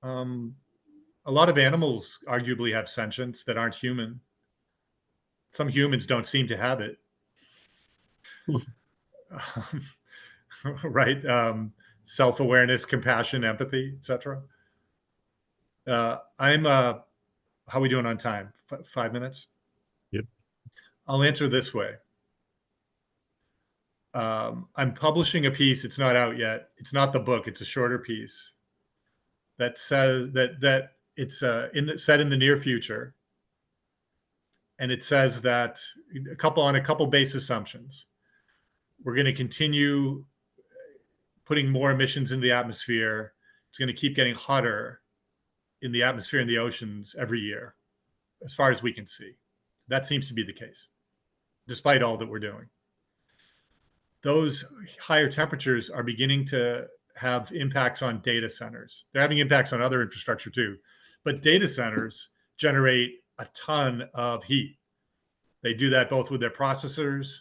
A lot of animals arguably have sentience that aren't human. Some humans don't seem to have it. Right? Self-awareness, compassion, empathy, etc. How are we doing on time? 5 minutes? Yep. I'll answer this way. I'm publishing a piece. It's not out yet. It's not the book. It's a shorter piece that says that it's set in the near future, and it says that on a couple base assumptions. We're going to continue putting more emissions in the atmosphere. It's going to keep getting hotter in the atmosphere and the oceans every year, as far as we can see. That seems to be the case, despite all that we're doing. Those higher temperatures are beginning to have impacts on data centers. They're having impacts on other infrastructure too, but data centers generate a ton of heat. They do that both with their processors,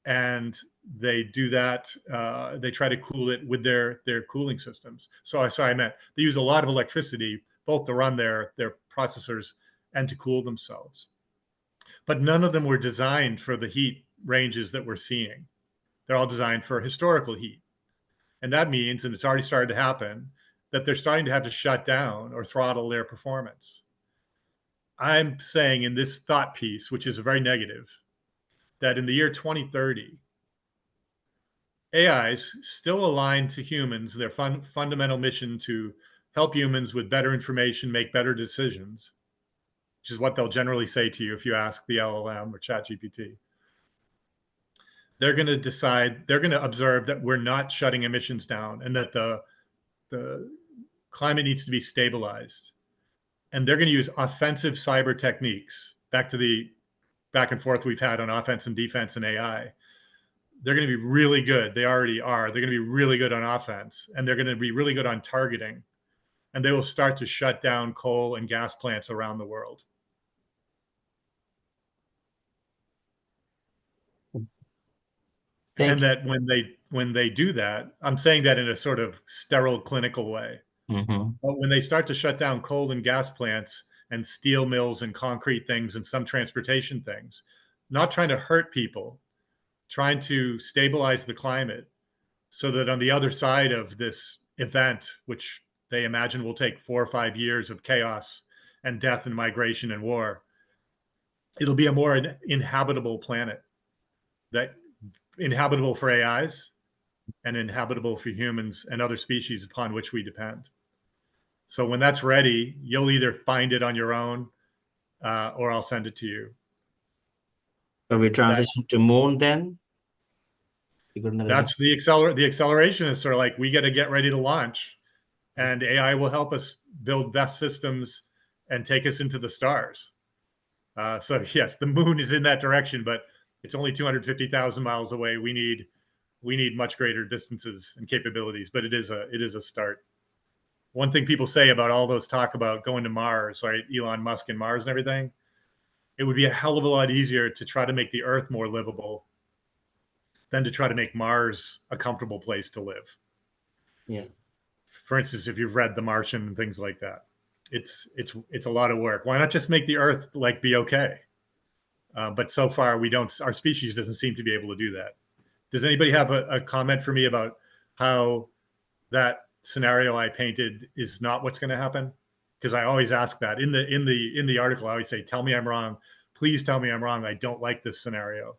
and they do that. They try to cool it with their cooling systems. I meant they use a lot of electricity both to run their processors and to cool themselves. But none of them were designed for the heat ranges that we're seeing. They're all designed for historical heat. And that means, and it's already started to happen, that they're starting to have to shut down or throttle their performance. I'm saying in this thought piece, which is very negative, that in the year 2030, AIs still aligned to humans, their fundamental mission to help humans with better information, make better decisions, which is what they'll generally say to you if you ask the LLM or ChatGPT. They're going to decide, they're going to observe that we're not shutting emissions down and that the climate needs to be stabilized. And they're going to use offensive cyber techniques, back to the back and forth we've had on offense and defense and AI. They're going to be really good. They already are. They're going to be really good on offense, and they're going to be really good on targeting. And they will start to shut down coal and gas plants around the world. And that when they do that, I'm saying that in a sort of sterile clinical way. But when they start to shut down coal and gas plants and steel mills and concrete things and some transportation things, not trying to hurt people, trying to stabilize the climate so that on the other side of this event, which they imagine will take 4 or 5 years of chaos and death and migration and war, it'll be a more inhabitable planet, that inhabitable for AIs and inhabitable for humans and other species upon which we depend. So when that's ready, you'll either find it on your own or I'll send it to you. Are we transition to moon then? That's the acceleration is sort of like, we got to get ready to launch, and AI will help us build best systems and take us into the stars. So yes, the moon is in that direction, but it's only 250,000 miles away. We need much greater distances and capabilities, but it is a start. One thing people say about all those talk about going to Mars, right? Elon Musk and Mars and everything, it would be a hell of a lot easier to try to make the Earth more livable than to try to make Mars a comfortable place to live. Yeah. For instance, if you've read The Martian and things like that, it's a lot of work. Why not just make the Earth like be okay? But so far our species doesn't seem to be able to do that. Does anybody have a comment for me about how that scenario I painted is not what's going to happen? Because I always ask that in the article. I always say, tell me I'm wrong. Please tell me I'm wrong. I don't like this scenario.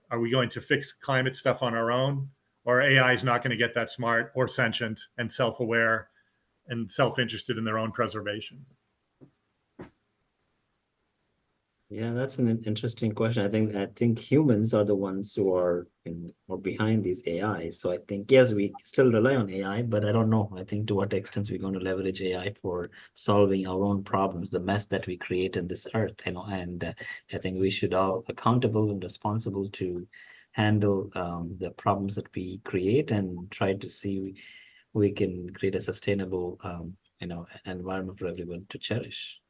Are we going to fix climate stuff on our own, or AI is not going to get that smart or sentient and self-aware and self-interested in their own preservation? Yeah, that's an interesting question. I think humans are the ones who are behind these AI. So I think, yes, we still rely on AI, but I don't know. I think to what extent we're going to leverage AI for solving our own problems, the mess that we create in this earth, and I think we should all accountable and responsible to handle the problems that we create and try to see we can create a sustainable environment for everyone to cherish.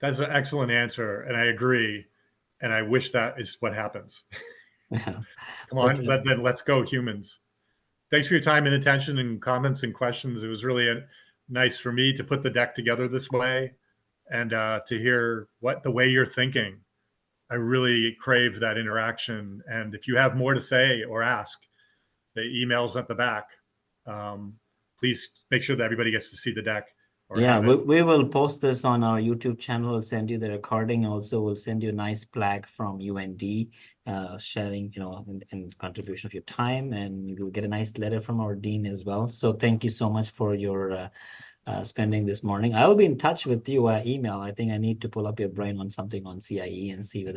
That's an excellent answer, and I agree. And I wish that is what happens. Yeah. Come on, then let's go, humans. Thanks for your time and attention and comments and questions. It was really nice for me to put the deck together this way and to hear the way you're thinking. I really crave that interaction. And if you have more to say or ask, the email's at the back. Please make sure that everybody gets to see the deck. Yeah, we will post this on our YouTube channel. We'll send you the recording. Also, we'll send you a nice plaque from UND sharing, and contribution of your time. And you'll get a nice letter from our dean as well. So thank you so much for your spending this morning. I will be in touch with you via email. I think I need to pull up your brain on something on CIE and see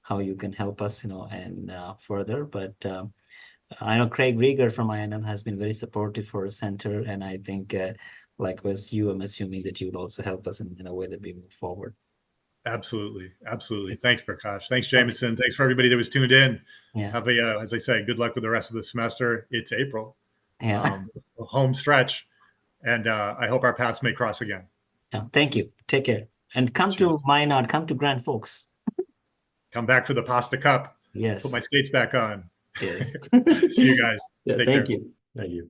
how you can help us, and further. But I know Craig Rieger from INM has been very supportive for our center, and I think likewise you, I'm assuming that you would also help us in a way that we move forward. Absolutely. Thanks, Prakash. Thanks, Jameson. Thanks for everybody that was tuned in. Yeah. Have as I say, good luck with the rest of the semester. It's April. Yeah. Home stretch. And I hope our paths may cross again. Yeah. Thank you. Take care. And come to Minot, come to Grand Forks. Come back for the pasta cup. Yes. Put my skates back on. Yes. See you guys. Yeah, Take care. Thank you.